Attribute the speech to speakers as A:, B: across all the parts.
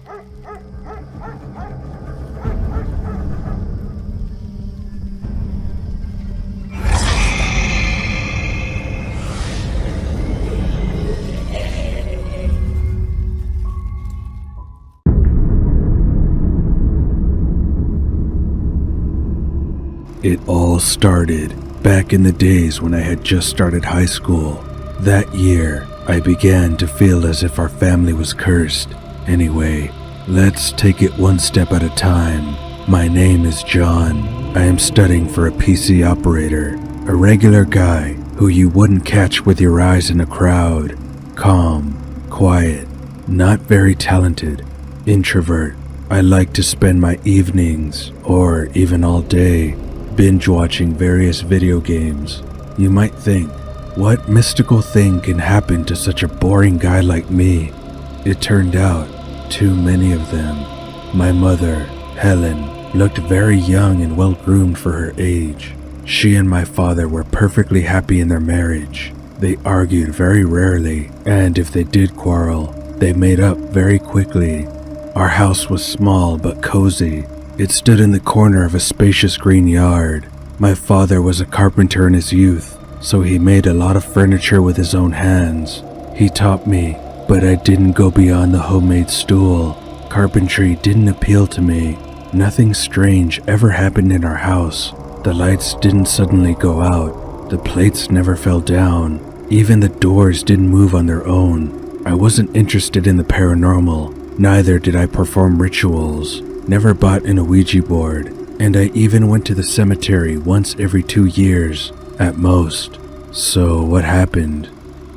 A: It all started back in the days when I had just started high school. That year, I began to feel as if our family was cursed. Anyway, let's take it one step at a time. My name is John. I am studying for a PC operator, a regular guy who you wouldn't catch with your eyes in a crowd. Calm, quiet, not very talented, introvert. I like to spend my evenings, or even all day, binge watching various video games. You might think, what mystical thing can happen to such a boring guy like me? It turned out, too many of them. My mother, Helen, looked very young and well groomed for her age. She and my father were perfectly happy in their marriage. They argued very rarely, and if they did quarrel, they made up very quickly. Our house was small but cozy. It stood in the corner of a spacious green yard. My father was a carpenter in his youth, so he made a lot of furniture with his own hands. He taught me, but I didn't go beyond the homemade stool. Carpentry didn't appeal to me. Nothing strange ever happened in our house. The lights didn't suddenly go out. The plates never fell down. Even the doors didn't move on their own. I wasn't interested in the paranormal. Neither did I perform rituals. Never bought an Ouija board, and I even went to the cemetery once every 2 years, at most. So what happened?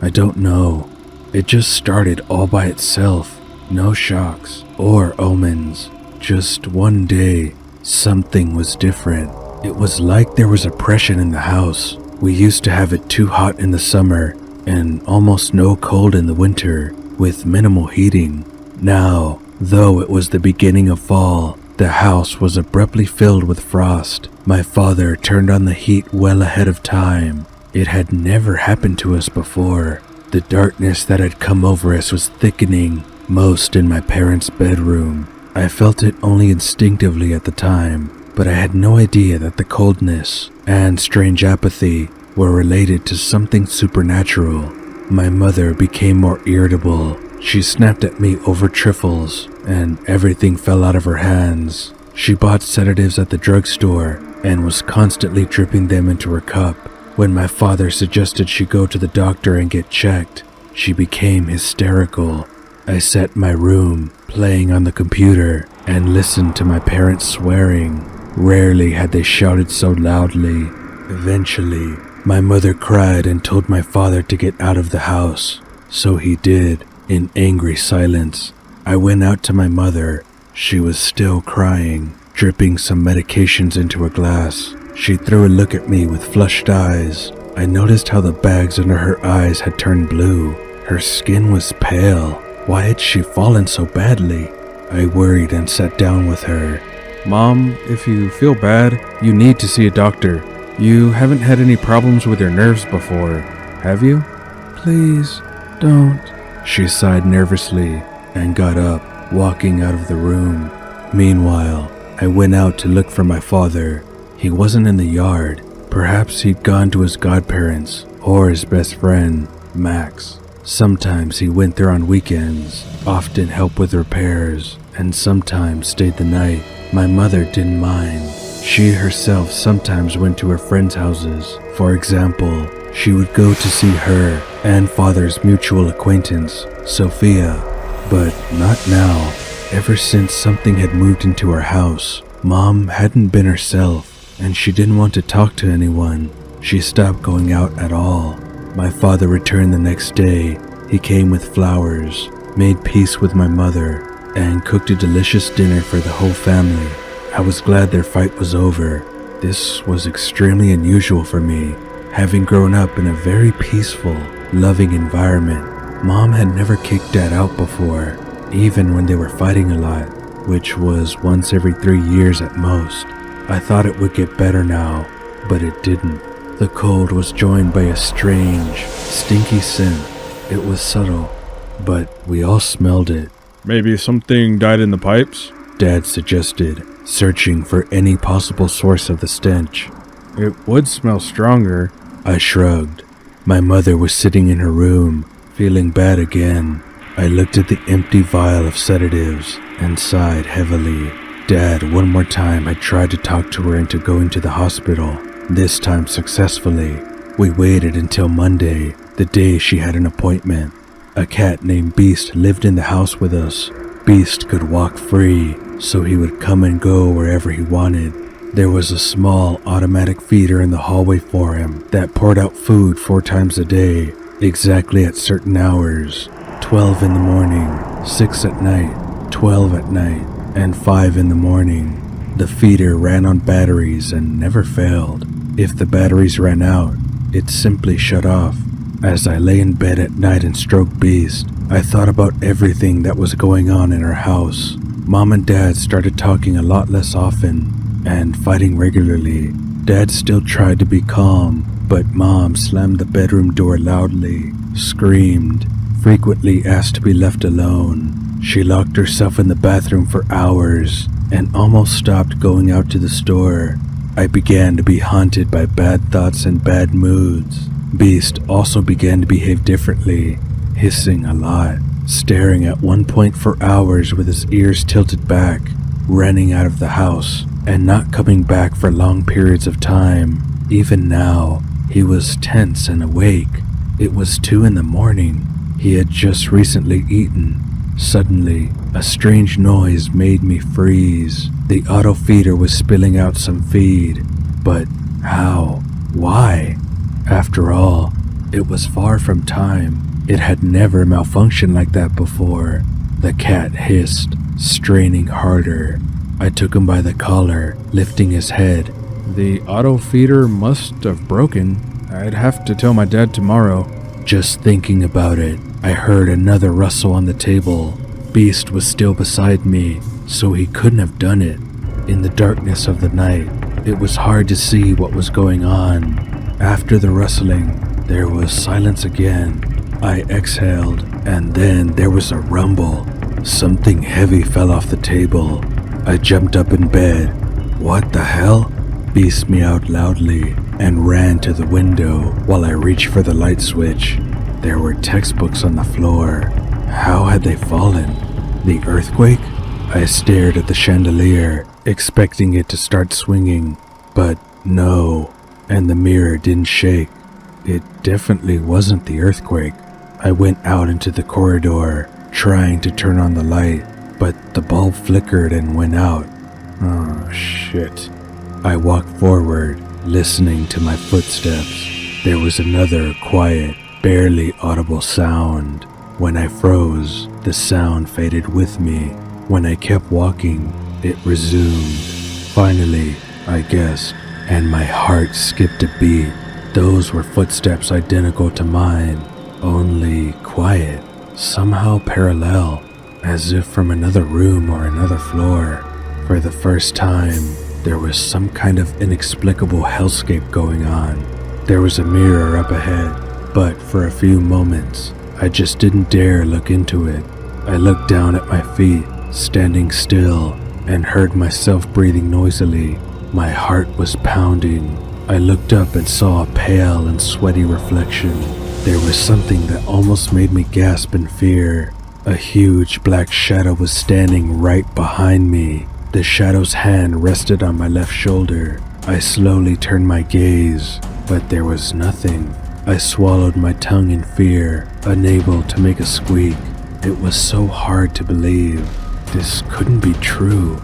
A: I don't know. It just started all by itself. No shocks or omens. Just one day, something was different. It was like there was oppression in the house. We used to have it too hot in the summer and almost no cold in the winter, with minimal heating. Now, though it was the beginning of fall, the house was abruptly filled with frost. My father turned on the heat well ahead of time. It had never happened to us before. The darkness that had come over us was thickening, most in my parents' bedroom. I felt it only instinctively at the time, but I had no idea that the coldness and strange apathy were related to something supernatural. My mother became more irritable. She snapped at me over trifles, and everything fell out of her hands. She bought sedatives at the drugstore and was constantly dripping them into her cup. When my father suggested she go to the doctor and get checked, she became hysterical. I sat in my room, playing on the computer, and listened to my parents swearing. Rarely had they shouted so loudly. Eventually, my mother cried and told my father to get out of the house. So he did. In angry silence, I went out to my mother. She was still crying, dripping some medications into a glass. She threw a look at me with flushed eyes. I noticed how the bags under her eyes had turned blue. Her skin was pale. Why had she fallen so badly? I worried and sat down with her.
B: Mom, if you feel bad, you need to see a doctor. You haven't had any problems with your nerves before, have you?
A: Please, don't. She sighed nervously and got up, walking out of the room. Meanwhile, I went out to look for my father. He wasn't in the yard. Perhaps he'd gone to his godparents or his best friend, Max. Sometimes he went there on weekends, often helped with repairs, and sometimes stayed the night. My mother didn't mind. She herself sometimes went to her friends' houses. For example, she would go to see her and father's mutual acquaintance, Sophia. But not now. Ever since something had moved into our house, Mom hadn't been herself, and she didn't want to talk to anyone. She stopped going out at all. My father returned the next day. He came with flowers, made peace with my mother, and cooked a delicious dinner for the whole family. I was glad their fight was over. This was extremely unusual for me, having grown up in a very peaceful, loving environment. Mom had never kicked Dad out before, even when they were fighting a lot, which was once every 3 years at most. I thought it would get better now, but it didn't. The cold was joined by a strange, stinky scent. It was subtle, but we all smelled it.
B: Maybe something died in the pipes?
A: Dad suggested, searching for any possible source of the stench.
B: It would smell stronger.
A: I shrugged. My mother was sitting in her room, feeling bad again. I looked at the empty vial of sedatives and sighed heavily. Dad, one more time, I tried to talk to her into going to the hospital, this time successfully. We waited until Monday, the day she had an appointment. A cat named Beast lived in the house with us. Beast could walk free, so he would come and go wherever he wanted. There was a small automatic feeder in the hallway for him that poured out food 4 times a day, exactly at certain hours. 12 in the morning, 6 at night, 12 at night, and 5 in the morning. The feeder ran on batteries and never failed. If the batteries ran out, it simply shut off. As I lay in bed at night and stroked Beast, I thought about everything that was going on in our house. Mom and Dad started talking a lot less often and fighting regularly. Dad still tried to be calm, but Mom slammed the bedroom door loudly, screamed, frequently asked to be left alone. She locked herself in the bathroom for hours and almost stopped going out to the store. I began to be haunted by bad thoughts and bad moods. Beast also began to behave differently, hissing a lot, staring at one point for hours with his ears tilted back, running out of the house, and not coming back for long periods of time. Even now, he was tense and awake. It was 2 in the morning. He had just recently eaten. Suddenly, a strange noise made me freeze. The auto feeder was spilling out some feed. But how? Why? After all, it was far from time. It had never malfunctioned like that before. The cat hissed, straining harder. I took him by the collar, lifting his head.
B: The auto feeder must have broken. I'd have to tell my dad tomorrow.
A: Just thinking about it, I heard another rustle on the table. Beast was still beside me, so he couldn't have done it. In the darkness of the night, it was hard to see what was going on. After the rustling, there was silence again. I exhaled, and then there was a rumble. Something heavy fell off the table. I jumped up in bed. What the hell? Beast meowed loudly and ran to the window while I reached for the light switch. There were textbooks on the floor. How had they fallen? The earthquake? I stared at the chandelier, expecting it to start swinging, but no, and the mirror didn't shake. It definitely wasn't the earthquake. I went out into the corridor, trying to turn on the light, but the bulb flickered and went out. Oh, shit. I walked forward, listening to my footsteps. There was another quiet, barely audible sound. When I froze, the sound faded with me. When I kept walking, it resumed. Finally, I guessed, and my heart skipped a beat. Those were footsteps identical to mine, only quiet, somehow parallel, as if from another room or another floor. For the first time, there was some kind of inexplicable hellscape going on. There was a mirror up ahead, but for a few moments, I just didn't dare look into it. I looked down at my feet, standing still, and heard myself breathing noisily. My heart was pounding. I looked up and saw a pale and sweaty reflection. There was something that almost made me gasp in fear. A huge black shadow was standing right behind me. The shadow's hand rested on my left shoulder. I slowly turned my gaze, but there was nothing. I swallowed my tongue in fear, unable to make a squeak. It was so hard to believe. This couldn't be true.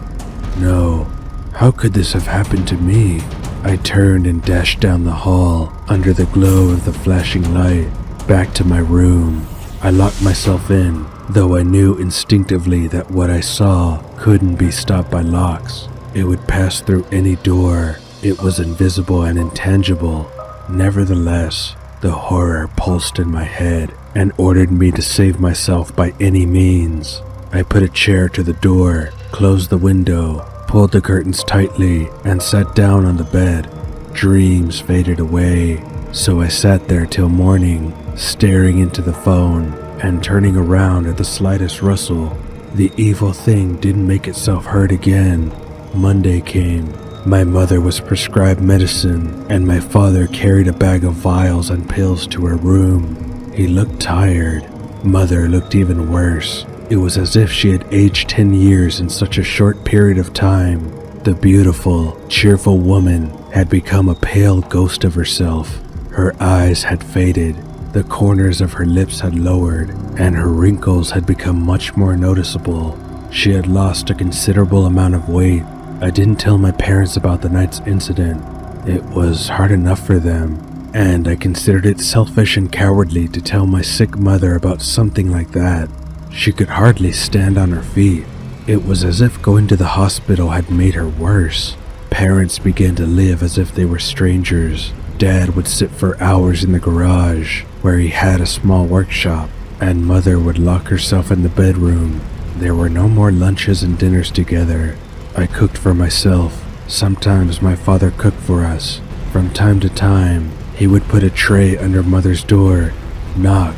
A: No, how could this have happened to me? I turned and dashed down the hall, under the glow of the flashing light, back to my room. I locked myself in, though I knew instinctively that what I saw couldn't be stopped by locks. It would pass through any door. It was invisible and intangible. Nevertheless, the horror pulsed in my head and ordered me to save myself by any means. I put a chair to the door, closed the window, pulled the curtains tightly, and sat down on the bed. Dreams faded away, so I sat there till morning, staring into the phone and turning around at the slightest rustle. The evil thing didn't make itself heard again. Monday came. My mother was prescribed medicine, and my father carried a bag of vials and pills to her room. He looked tired. Mother looked even worse. It was as if she had aged 10 years in such a short period of time. The beautiful, cheerful woman had become a pale ghost of herself. Her eyes had faded, the corners of her lips had lowered, and her wrinkles had become much more noticeable. She had lost a considerable amount of weight. I didn't tell my parents about the night's incident. It was hard enough for them, and I considered it selfish and cowardly to tell my sick mother about something like that. She could hardly stand on her feet. It was as if going to the hospital had made her worse. Parents began to live as if they were strangers. Dad would sit for hours in the garage, where he had a small workshop, and Mother would lock herself in the bedroom. There were no more lunches and dinners together. I cooked for myself. Sometimes my father cooked for us. From time to time, he would put a tray under Mother's door, knock,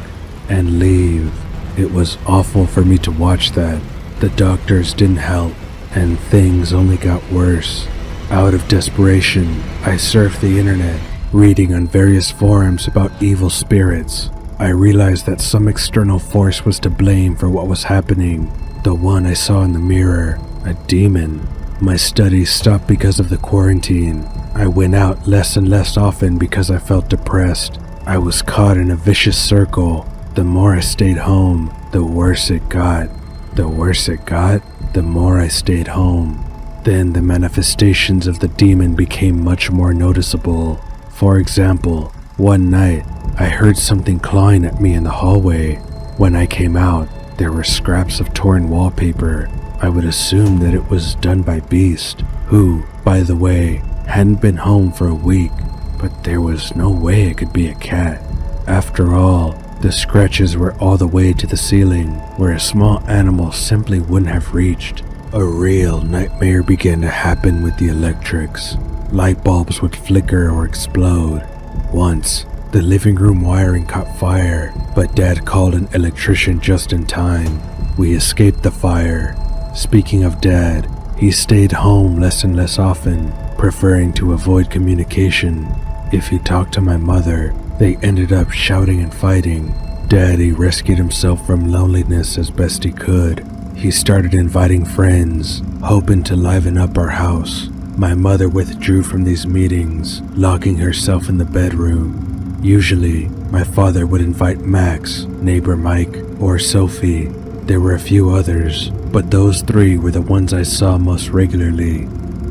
A: and leave. It was awful for me to watch that. The doctors didn't help, and things only got worse. Out of desperation, I surfed the internet, reading on various forums about evil spirits. I realized that some external force was to blame for what was happening. The one I saw in the mirror, a demon. My studies stopped because of the quarantine. I went out less and less often because I felt depressed. I was caught in a vicious circle. The more I stayed home, the worse it got. The worse it got, the more I stayed home. Then the manifestations of the demon became much more noticeable. For example, one night, I heard something clawing at me in the hallway. When I came out, there were scraps of torn wallpaper. I would assume that it was done by Beast, who, by the way, hadn't been home for a week, but there was no way it could be a cat. After all, the scratches were all the way to the ceiling, where a small animal simply wouldn't have reached. A real nightmare began to happen with the electrics. Light bulbs would flicker or explode. Once, the living room wiring caught fire, but Dad called an electrician just in time. We escaped the fire. Speaking of Dad, he stayed home less and less often, preferring to avoid communication. If he talked to my mother, they ended up shouting and fighting. Daddy rescued himself from loneliness as best he could. He started inviting friends, hoping to liven up our house. My mother withdrew from these meetings, locking herself in the bedroom. Usually, my father would invite Max, neighbor Mike, or Sophie. There were a few others, but those three were the ones I saw most regularly.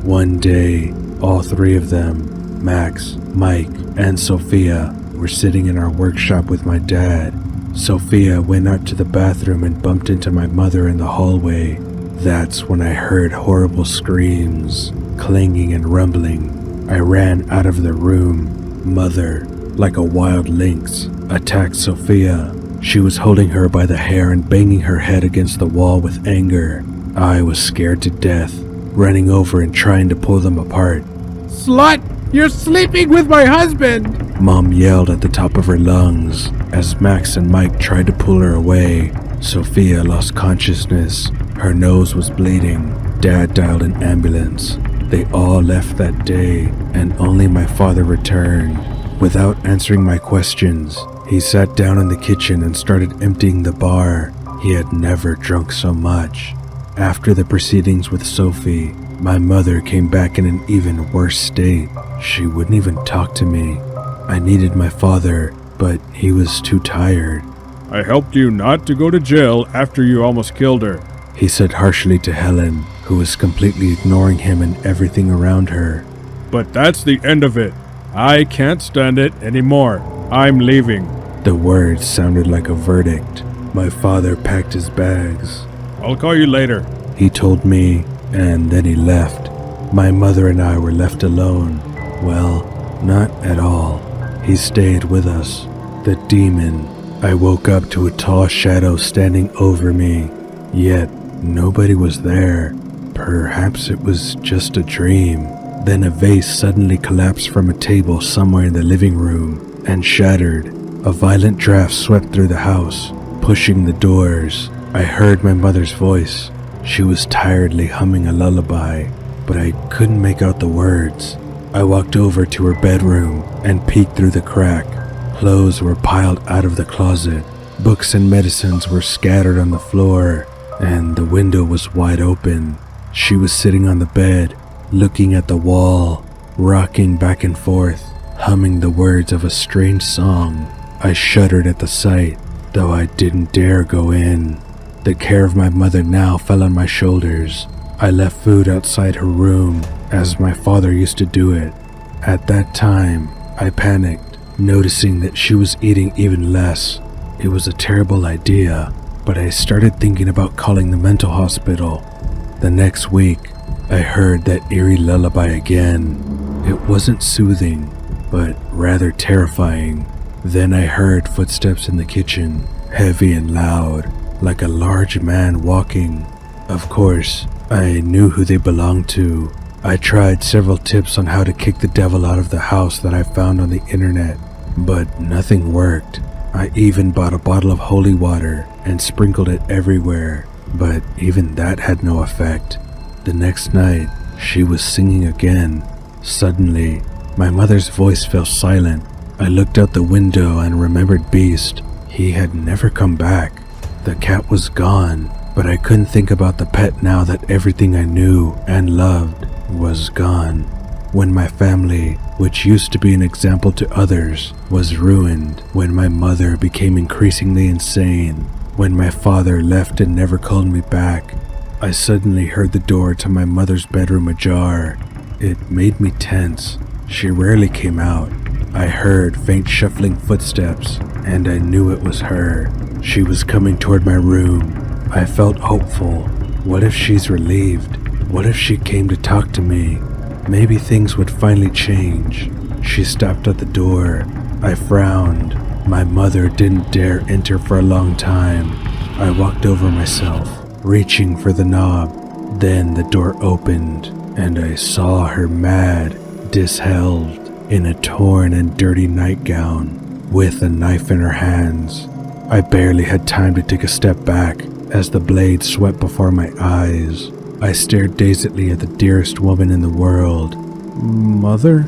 A: One day, all three of them, Max, Mike, and Sophia, were sitting in our workshop with my dad. Sophia went out to the bathroom and bumped into my mother in the hallway. That's when I heard horrible screams, clanging and rumbling. I ran out of the room. Mother, like a wild lynx, attacked Sophia. She was holding her by the hair and banging her head against the wall with anger. I was scared to death, running over and trying to pull them apart.
B: Slut! You're sleeping with my husband!
A: Mom yelled at the top of her lungs as Max and Mike tried to pull her away. Sophia lost consciousness. Her nose was bleeding. Dad dialed an ambulance. They all left that day, and only my father returned. Without answering my questions, he sat down in the kitchen and started emptying the bar. He had never drunk so much. After the proceedings with Sophie, my mother came back in an even worse state. She wouldn't even talk to me. I needed my father, but he was too tired.
B: I helped you not to go to jail after you almost killed her,
A: he said harshly to Helen, who was completely ignoring him and everything around her.
B: But that's the end of it. I can't stand it anymore. I'm leaving.
A: The words sounded like a verdict. My father packed his bags.
B: I'll call you later,
A: he told me, and then he left. My mother and I were left alone. Well, not at all. He stayed with us. The demon. I woke up to a tall shadow standing over me. Yet, nobody was there. Perhaps it was just a dream. Then a vase suddenly collapsed from a table somewhere in the living room and shattered. A violent draft swept through the house, pushing the doors. I heard my mother's voice. She was tiredly humming a lullaby, but I couldn't make out the words. I walked over to her bedroom and peeked through the crack. Clothes were piled out of the closet. Books and medicines were scattered on the floor, and the window was wide open. She was sitting on the bed, looking at the wall, rocking back and forth, humming the words of a strange song. I shuddered at the sight, though I didn't dare go in. The care of my mother now fell on my shoulders. I left food outside her room, as my father used to do it. At that time, I panicked, noticing that she was eating even less. It was a terrible idea, but I started thinking about calling the mental hospital. The next week, I heard that eerie lullaby again. It wasn't soothing, but rather terrifying. Then I heard footsteps in the kitchen, heavy and loud, like a large man walking. Of course, I knew who they belonged to. I tried several tips on how to kick the devil out of the house that I found on the internet, but nothing worked. I even bought a bottle of holy water and sprinkled it everywhere, but even that had no effect. The next night, she was singing again. Suddenly, my mother's voice fell silent. I looked out the window and remembered Beast. He had never come back. The cat was gone, but I couldn't think about the pet now that everything I knew and loved was gone. When my family, which used to be an example to others, was ruined, when my mother became increasingly insane, when my father left and never called me back, I suddenly heard the door to my mother's bedroom ajar. It made me tense. She rarely came out. I heard faint shuffling footsteps, and I knew it was her. She was coming toward my room. I felt hopeful. What if she's relieved? What if she came to talk to me? Maybe things would finally change. She stopped at the door. I frowned. My mother didn't dare enter for a long time. I walked over myself, reaching for the knob. Then the door opened, and I saw her mad, disheveled, in a torn and dirty nightgown, with a knife in her hands. I barely had time to take a step back as the blade swept before my eyes. I stared dazedly at the dearest woman in the world. Mother?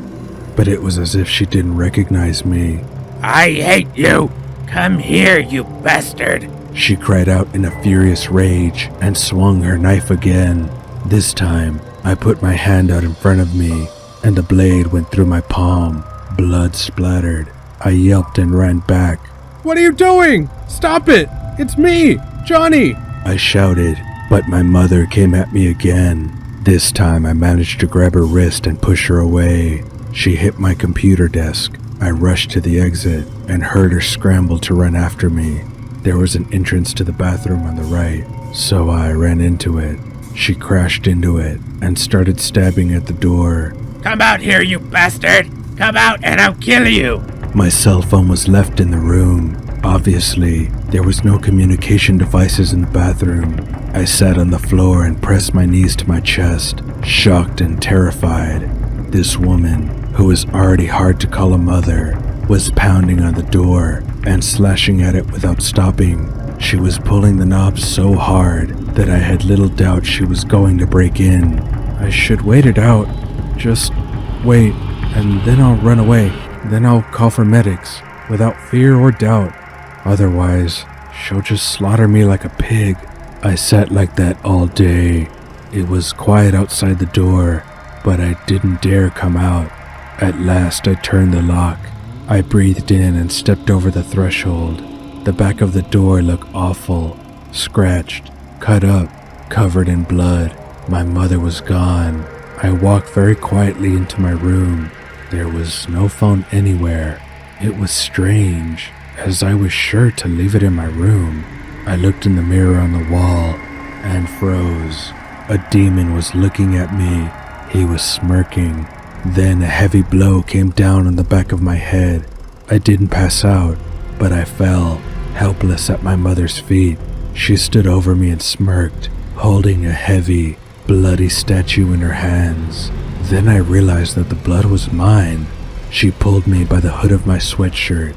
A: But it was as if she didn't recognize me.
C: I hate you! Come here, you bastard!
A: She cried out in a furious rage and swung her knife again. This time, I put my hand out in front of me, and the blade went through my palm. Blood splattered. I yelped and ran back.
B: What are you doing? Stop it! It's me, Johnny!
A: I shouted, but my mother came at me again. This time I managed to grab her wrist and push her away. She hit my computer desk. I rushed to the exit and heard her scramble to run after me. There was an entrance to the bathroom on the right, so I ran into it. She crashed into it and started stabbing at the door.
C: Come out here, you bastard! Come out and I'll kill you!
A: My cell phone was left in the room. Obviously, there was no communication devices in the bathroom. I sat on the floor and pressed my knees to my chest, shocked and terrified. This woman, who was already hard to call a mother, was pounding on the door and slashing at it without stopping. She was pulling the knob so hard that I had little doubt she was going to break in.
B: I should wait it out. Just wait, and then I'll run away. Then I'll call for medics, without fear or doubt. Otherwise, she'll just slaughter me like a pig.
A: I sat like that all day. It was quiet outside the door, but I didn't dare come out. At last I turned the lock. I breathed in and stepped over the threshold. The back of the door looked awful, scratched, cut up, covered in blood. My mother was gone. I walked very quietly into my room. There was no phone anywhere. It was strange, as I was sure to leave it in my room. I looked in the mirror on the wall and froze. A demon was looking at me. He was smirking. Then a heavy blow came down on the back of my head. I didn't pass out, but I fell, helpless at my mother's feet. She stood over me and smirked, holding a heavy, bloody statue in her hands. Then I realized that the blood was mine. She pulled me by the hood of my sweatshirt.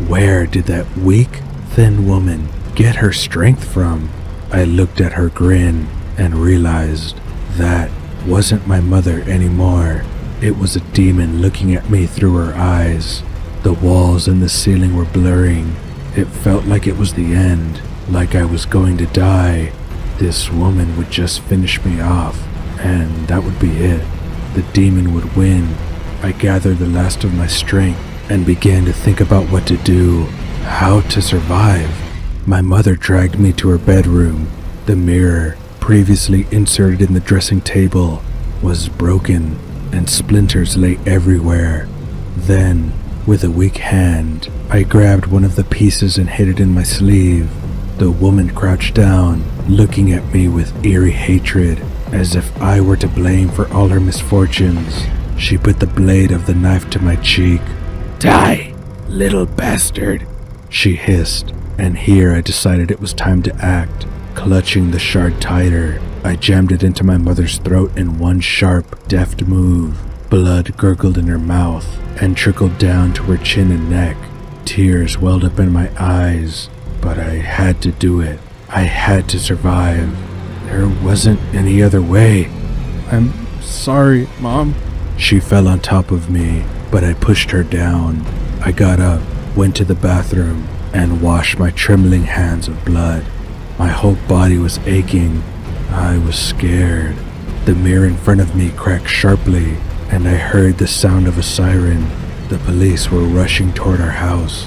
A: Where did that weak, thin woman get her strength from? I looked at her grin and realized that wasn't my mother anymore. It was a demon looking at me through her eyes. The walls and the ceiling were blurring. It felt like it was the end, like I was going to die. This woman would just finish me off, and that would be it. The demon would win. I gathered the last of my strength and began to think about what to do, how to survive. My mother dragged me to her bedroom. The mirror, previously inserted in the dressing table, was broken and splinters lay everywhere. Then, with a weak hand, I grabbed one of the pieces and hid it in my sleeve. The woman crouched down, looking at me with eerie hatred, as if I were to blame for all her misfortunes. She put the blade of the knife to my cheek.
C: Die, little bastard,
A: she hissed, and here I decided it was time to act. Clutching the shard tighter, I jammed it into my mother's throat in one sharp, deft move. Blood gurgled in her mouth and trickled down to her chin and neck. Tears welled up in my eyes, but I had to do it. I had to survive. There wasn't any other way.
B: I'm sorry, Mom.
A: She fell on top of me, but I pushed her down. I got up, went to the bathroom, and washed my trembling hands of blood. My whole body was aching. I was scared. The mirror in front of me cracked sharply, and I heard the sound of a siren. The police were rushing toward our house.